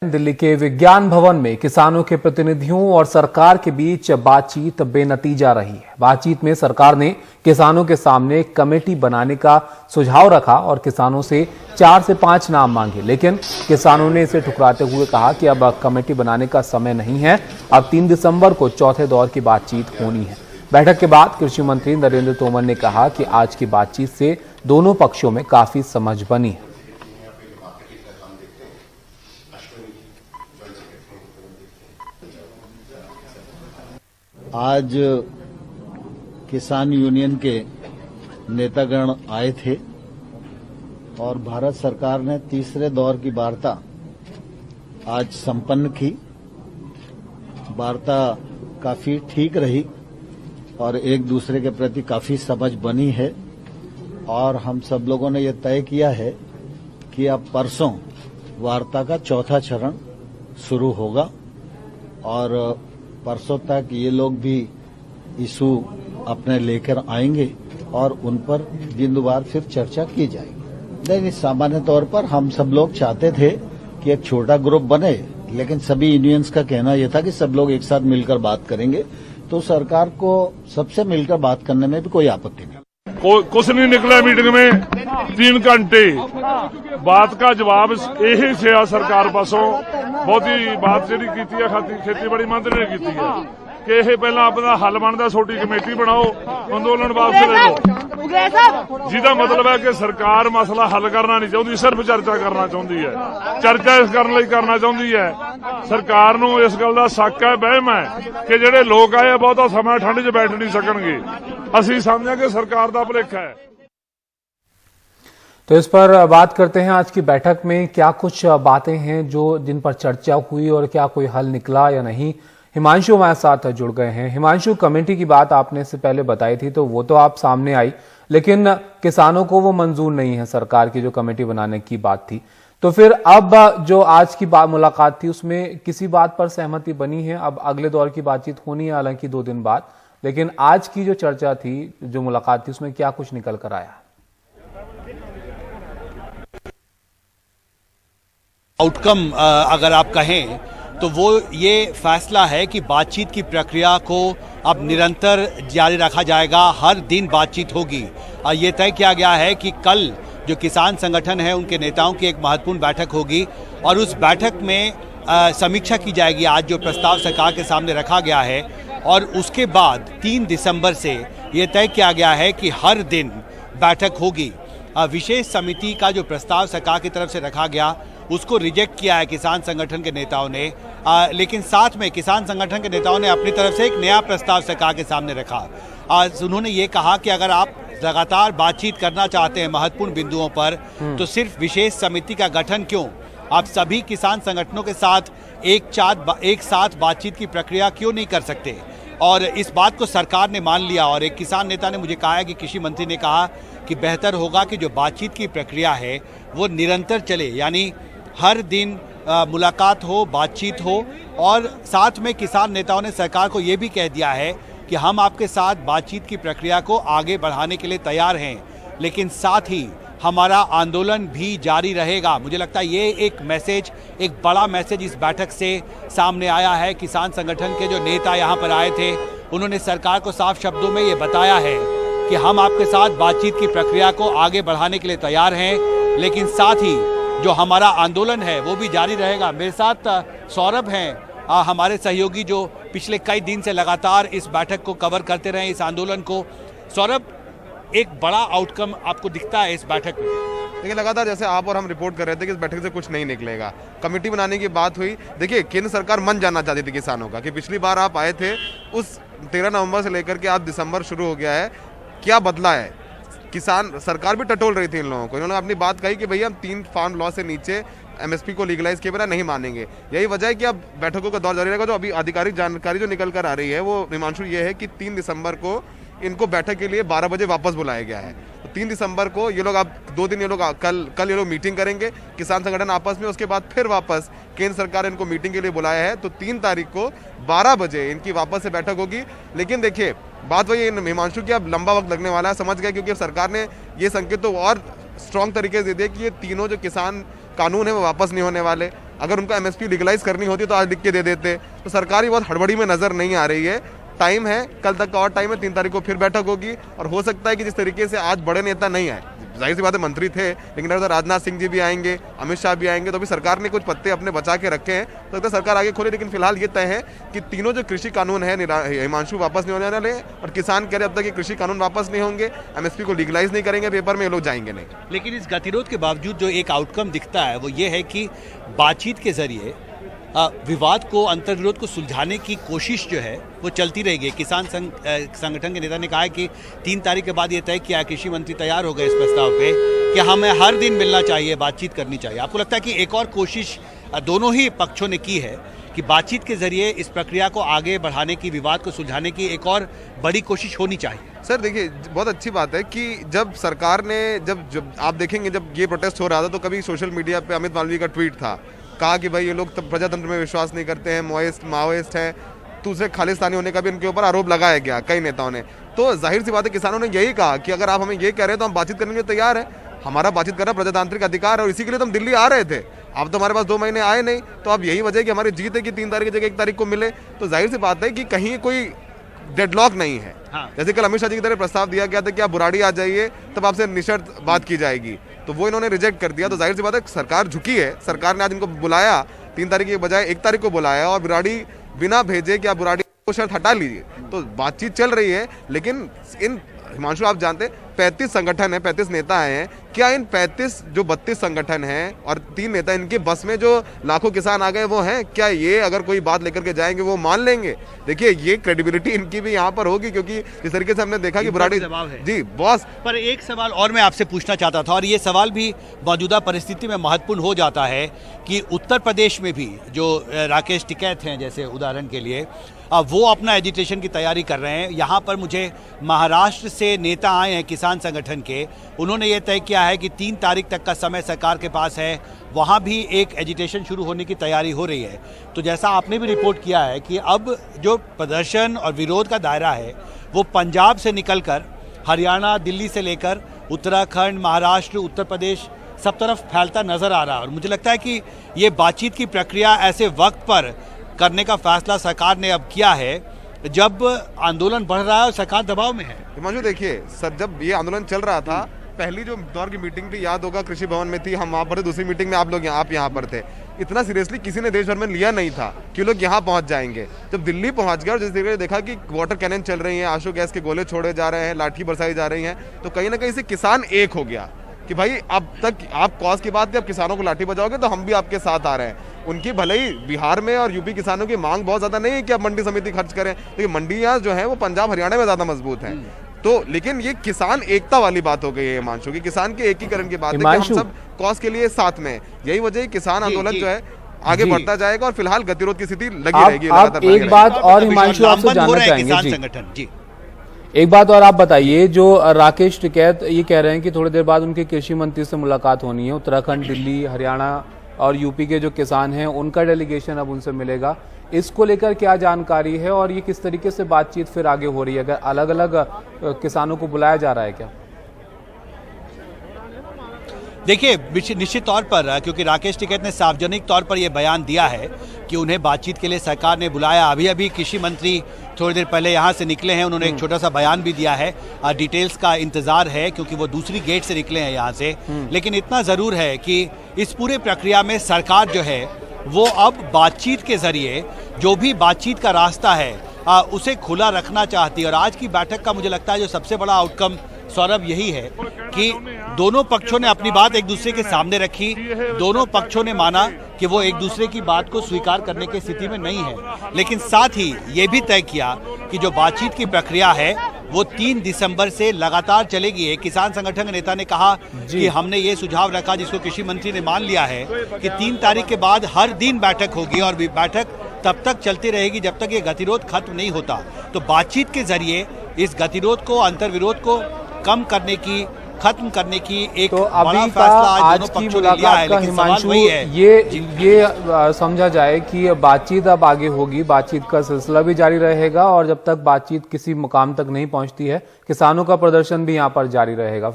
दिल्ली के विज्ञान भवन में किसानों के प्रतिनिधियों और सरकार के बीच बातचीत बेनतीजा रही है। बातचीत में सरकार ने किसानों के सामने कमेटी बनाने का सुझाव रखा और किसानों से 4 से 5 नाम मांगे, लेकिन किसानों ने इसे ठुकराते हुए कहा कि अब कमेटी बनाने का समय नहीं है, अब 3 दिसंबर को चौथे दौर की बातचीत होनी है। बैठक के बाद कृषि मंत्री नरेंद्र तोमर ने कहा कि आज की बातचीत से दोनों पक्षों में काफी समझ बनी है। आज किसान यूनियन के नेतागण आए थे और भारत सरकार ने तीसरे दौर की वार्ता आज संपन्न की। वार्ता काफी ठीक रही और एक दूसरे के प्रति काफी समझ बनी है और हम सब लोगों ने यह तय किया है कि अब परसों वार्ता का चौथा चरण शुरू होगा और परसों तक ये लोग भी इशू अपने लेकर आएंगे और उन पर जिंदवार फिर चर्चा की जाएगी। नहीं, सामान्य तौर पर हम सब लोग चाहते थे कि एक छोटा ग्रुप बने, लेकिन सभी यूनियंस का कहना यह था कि सब लोग एक साथ मिलकर बात करेंगे, तो सरकार को सबसे मिलकर बात करने में भी कोई आपत्ति नहीं। कुछ नहीं निकला मीटिंग में 3 घंटे बात का जवाब यही से सरकार पासों बहुत ही बात जी की खेतीबाड़ी मंत्री ने की है कि यह पहला अपना हल बनता, छोटी कमेटी बनाओ, अंदोलन वापस ले लो, जिसका मतलब है कि सरकार मसला हल करना नहीं चाहती, सिर्फ चर्चा करना चाहती है। चर्चा इस करना चाहती है। सरकार नूं इस गल का शक है, बहम है कि जिहड़े लोग आए बहुता समय ठंड च बैठ नहीं सकणगे। असीं समझां कि सरकार का भुलेखा है। तो इस पर बात करते हैं, आज की बैठक में क्या कुछ बातें हैं जो जिन पर चर्चा हुई और क्या कोई हल निकला या नहीं। हिमांशु हमारे साथ जुड़ गए हैं। हिमांशु, कमेटी की बात आपने से पहले बताई थी तो वो तो आप सामने आई, लेकिन किसानों को वो मंजूर नहीं है सरकार की जो कमेटी बनाने की बात थी। तो फिर अब जो आज की मुलाकात थी उसमें किसी बात पर सहमति बनी है? अब अगले दौर की बातचीत होनी है, हालांकि 2 दिन बाद, लेकिन आज की जो चर्चा थी, जो मुलाकात थी, उसमें क्या कुछ निकल कर आया? आउटकम अगर आप कहें तो वो ये फैसला है कि बातचीत की प्रक्रिया को अब निरंतर जारी रखा जाएगा, हर दिन बातचीत होगी। ये तय किया गया है कि कल जो किसान संगठन है उनके नेताओं की एक महत्वपूर्ण बैठक होगी और उस बैठक में समीक्षा की जाएगी आज जो प्रस्ताव सरकार के सामने रखा गया है, और उसके बाद 3 दिसंबर से ये तय किया गया है कि हर दिन बैठक होगी। विशेष समिति का जो प्रस्ताव सरकार की तरफ से रखा गया उसको रिजेक्ट किया है किसान संगठन के नेताओं ने, लेकिन साथ में किसान संगठन के नेताओं ने अपनी तरफ से एक नया प्रस्ताव सरकार के सामने रखा। उन्होंने ये कहा कि अगर आप लगातार बातचीत करना चाहते हैं महत्वपूर्ण बिंदुओं पर, तो सिर्फ विशेष समिति का गठन क्यों, आप सभी किसान संगठनों के साथ एक साथ बातचीत की प्रक्रिया क्यों नहीं कर सकते। और इस बात को सरकार ने मान लिया और एक किसान नेता ने मुझे कहा है कि कृषि मंत्री ने कहा कि बेहतर होगा कि जो बातचीत की प्रक्रिया है वो निरंतर चले, यानी हर दिन मुलाकात हो, बातचीत हो। और साथ में किसान नेताओं ने सरकार को ये भी कह दिया है कि हम आपके साथ बातचीत की प्रक्रिया को आगे बढ़ाने के लिए तैयार हैं, लेकिन साथ ही हमारा आंदोलन भी जारी रहेगा। मुझे लगता है ये एक मैसेज, एक बड़ा मैसेज इस बैठक से सामने आया है। किसान संगठन के जो नेता यहाँ पर आए थे उन्होंने सरकार को साफ शब्दों में ये बताया है कि हम आपके साथ बातचीत की प्रक्रिया को आगे बढ़ाने के लिए तैयार हैं, लेकिन साथ ही जो हमारा आंदोलन है वो भी जारी रहेगा। मेरे साथ सौरभ हैं, हमारे सहयोगी जो पिछले कई दिन से लगातार इस बैठक को कवर करते रहे, इस आंदोलन को। सौरभ, एक बड़ा आउटकम आपको दिखता है इस बैठक में? देखिए, लगातार जैसे आप और हम रिपोर्ट कर रहे थे कि इस बैठक से कुछ नहीं निकलेगा। कमेटी बनाने की बात हुई। देखिए, केंद्र सरकार मन जानना चाहती थी किसानों का कि पिछली बार आप आए थे, उस 13 नवंबर से लेकर के आज दिसंबर शुरू हो गया है, क्या बदला है? किसान सरकार भी टटोल रही थी इन लोगों को। इन्होंने अपनी बात कही कि भैया हम 3 फार्म लॉ से नीचे एमएसपी को लीगलाइज किए बिना नहीं मानेंगे। यही वजह है कि अब बैठकों का दौर जारी रहेगा। जो अभी आधिकारिक जानकारी जो निकल कर आ रही है वो हिमांशु ये है कि 3 दिसंबर को इनको बैठक के लिए 12 बजे वापस बुलाया गया है। तो 3 दिसंबर को ये लोग अब 2 दिन ये लोग कल ये लोग मीटिंग करेंगे किसान संगठन आपस में, उसके बाद फिर वापस केंद्र सरकार इनको मीटिंग के लिए बुलाया है। तो 3 तारीख को 12 बजे इनकी वापस से बैठक होगी। लेकिन देखिए, बात वही हिमांशु की अब लंबा वक्त लगने वाला है, समझ गए, क्योंकि सरकार ने ये संकेत तो और स्ट्रॉन्ग तरीके से दे दिया कि ये तीनों जो किसान कानून है वो वापस नहीं होने वाले। अगर उनको एमएसपी लीगलाइज करनी होती तो आज लिख के दे देते। तो सरकार ही बहुत हड़बड़ी में नजर नहीं आ रही है। टाइम है, कल तक का और टाइम है, 3 तारीख को फिर बैठक होगी और हो सकता है कि जिस तरीके से आज बड़े नेता नहीं आए, जाहिर सी बात है मंत्री थे, लेकिन अगर राजनाथ सिंह जी भी आएंगे, अमित शाह भी आएंगे, तो अभी सरकार ने कुछ पत्ते अपने बचा के रखे हैं, तो सरकार आगे खोले। लेकिन फिलहाल ये तय है कि तीनों जो कृषि कानून है हिमांशु वापस नहीं होने वाले और किसान कह रहे अब तक ये कृषि कानून वापस नहीं होंगे, एमएसपी को लीगलाइज नहीं करेंगे पेपर में, ये लोग जाएंगे नहीं। लेकिन इस गतिरोध के बावजूद जो एक आउटकम दिखता है वो ये है कि बातचीत के जरिए विवाद को, अंतर्विरोध को सुलझाने की कोशिश जो है वो चलती रहेगी। किसान संगठन के नेता ने कहा है कि 3 तारीख के बाद ये तय किया, कृषि मंत्री तैयार हो गए इस प्रस्ताव पे कि हमें हर दिन मिलना चाहिए, बातचीत करनी चाहिए। आपको लगता है कि एक और कोशिश दोनों ही पक्षों ने की है कि बातचीत के जरिए इस प्रक्रिया को आगे बढ़ाने की, विवाद को सुलझाने की एक और बड़ी कोशिश होनी चाहिए? सर देखिए, बहुत अच्छी बात है कि जब सरकार ने जब आप देखेंगे जब ये प्रोटेस्ट हो रहा था तो कभी सोशल मीडिया पे अमित मालवीय का ट्वीट था, कहा कि भाई ये लोग प्रजातंत्र में विश्वास नहीं करते हैं, माओइस्ट हैं, दूसरे खालिस्तानी होने का भी इनके ऊपर आरोप लगाया गया कई नेताओं ने। तो जाहिर सी बात है किसानों ने यही कहा कि अगर आप हमें ये कह रहे हैं तो हम बातचीत करने के लिए तैयार हैं, हमारा बातचीत करना प्रजातांत्रिक अधिकार है और इसी के लिए तो हम दिल्ली आ रहे थे। अब तो हमारे पास 2 महीने आए नहीं, तो अब यही वजह है कि हमारी जीत है कि 3 तारीख की जगह 1 तारीख को मिले। तो जाहिर सी बात है कि कहीं कोई डेडलॉक नहीं है। हाँ। जैसे कल अमित शाह जी की तरफ प्रस्ताव दिया गया था कि आप बुराड़ी आ जाइए तब आपसे निशर्त बात की जाएगी, तो वो इन्होंने रिजेक्ट कर दिया। तो जाहिर सी बात है सरकार झुकी है, सरकार ने आज इनको बुलाया, 3 तारीख के बजाय 1 तारीख को बुलाया और बुराड़ी बिना भेजे कि आप बुराड़ी को शर्त हटा लीजिए। तो बातचीत चल रही है, लेकिन इन हिमांशु आप जानते 35 संगठन है, 35 नेता हैं, क्या इन 35 जो 32 संगठन हैं और 3 नेता इनके बस में जो लाखों किसान आ गए वो हैं? क्या ये अगर कोई बात लेकर के जाएंगे वो मान लेंगे? देखिए ये क्रेडिबिलिटी इनकी भी यहाँ पर होगी, क्योंकि जिस तरीके से हमने देखा कि बुराड़ी जी बॉस। पर एक सवाल और मैं आपसे पूछना चाहता था, और ये सवाल भी मौजूदा परिस्थिति में महत्वपूर्ण हो जाता है कि उत्तर प्रदेश में भी जो राकेश टिकैत हैं जैसे उदाहरण के लिए, वो अपना एजिटेशन की तैयारी कर रहे हैं। यहाँ पर मुझे महाराष्ट्र से नेता आए हैं किसान संगठन के, उन्होंने ये तय किया है कि 3 तारीख तक का समय सरकार के पास है, वहाँ भी एक एजिटेशन शुरू होने की तैयारी हो रही है। तो जैसा आपने भी रिपोर्ट किया है कि अब जो प्रदर्शन और विरोध का दायरा है वो पंजाब से निकलकर हरियाणा, दिल्ली से लेकर उत्तराखंड, महाराष्ट्र, उत्तर प्रदेश सब तरफ फैलता नजर आ रहा है। और मुझे लगता है कि ये बातचीत की प्रक्रिया ऐसे वक्त पर करने का फैसला सरकार ने अब किया है जब आंदोलन बढ़ रहा है और सरकार दबाव में है। हिमांशु देखिए सर, जब ये आंदोलन चल रहा था, पहली जो दौर की मीटिंग थी याद होगा कृषि भवन में थी, हम वहाँ पर थे, दूसरी मीटिंग में आप यहाँ पर थे। इतना सीरियसली किसी ने देश भर में लिया नहीं था कि लोग यहाँ पहुँच जाएंगे। जब दिल्ली पहुँच गया और जिस तरीके से देखा कि वाटर कैनन चल रही है, आंसू गैस के गोले छोड़े जा रहे हैं, लाठी बरसाई जा रही हैं, तो कहीं ना कहीं से किसान एक हो गया कि भाई अब तक आप कॉज की बात थी, अब किसानों को लाठी बजाओगे तो हम भी आपके साथ आ रहे हैं। उनकी भले ही बिहार में और यूपी किसानों की मांग बहुत ज्यादा नहीं है कि आप मंडी समिति खर्च करें, लेकिन मंडियां जो है वो पंजाब हरियाणा में ज्यादा मजबूत हैं। तो लेकिन ये किसान एकता वाली बात हो गई है हिमांशु की, किसान के एकीकरण की बात है कि हम सब कॉज के लिए साथ में। यही वजह है किसान आंदोलन जो है आगे बढ़ता जाएगा और फिलहाल गतिरोध की स्थिति लगी रहेगी। एक बात और हिमांशु आपसे जानना चाहेंगे, एक बात और आप बताइए, जो राकेश टिकैत ये कह रहे हैं कि थोड़ी देर बाद उनके कृषि मंत्री से मुलाकात होनी है, उत्तराखंड, दिल्ली, हरियाणा और यूपी के जो किसान हैं उनका डेलीगेशन अब उनसे मिलेगा, इसको लेकर क्या जानकारी है और ये किस तरीके से बातचीत फिर आगे हो रही है? अगर अलग अलग किसानों को बुलाया जा रहा है क्या? देखिए निश्चित तौर पर, क्योंकि राकेश टिकैत ने सार्वजनिक तौर पर यह बयान दिया है कि उन्हें बातचीत के लिए सरकार ने बुलाया। अभी कृषि मंत्री थोड़ी देर पहले यहाँ से निकले हैं, उन्होंने एक छोटा सा बयान भी दिया है। डिटेल्स का इंतजार है क्योंकि वो दूसरी गेट से निकले हैं यहाँ से। लेकिन इतना ज़रूर है कि इस पूरे प्रक्रिया में सरकार जो है वो अब बातचीत के जरिए जो भी बातचीत का रास्ता है उसे खुला रखना चाहती है। और आज की बैठक का मुझे लगता है जो सबसे बड़ा आउटकम सौरभ यही है कि दोनों पक्षों ने अपनी बात एक दूसरे के सामने रखी, दोनों पक्षों ने माना कि वो एक दूसरे की बात को स्वीकार करने की स्थिति में नहीं है, लेकिन साथ ही ये भी तय किया कि जो बातचीत की प्रक्रिया है वो 3 दिसंबर से लगातार चलेगी। एक किसान संगठन के नेता ने कहा कि हमने ये सुझाव रखा जिसको कृषि मंत्री ने मान लिया है कि 3 तारीख के बाद हर दिन बैठक होगी और बैठक तब तक चलती रहेगी जब तक ये गतिरोध खत्म नहीं होता। तो बातचीत के जरिए इस गतिरोध को, अंतर्विरोध को कम करने की, खत्म करने की एक तो बड़ा अभी फैसला आज की मुलाकात का हिमांशु ये समझा जाए कि बातचीत अब आगे होगी, बातचीत का सिलसिला भी जारी रहेगा और जब तक बातचीत किसी मुकाम तक नहीं पहुंचती है किसानों का प्रदर्शन भी यहाँ पर जारी रहेगा।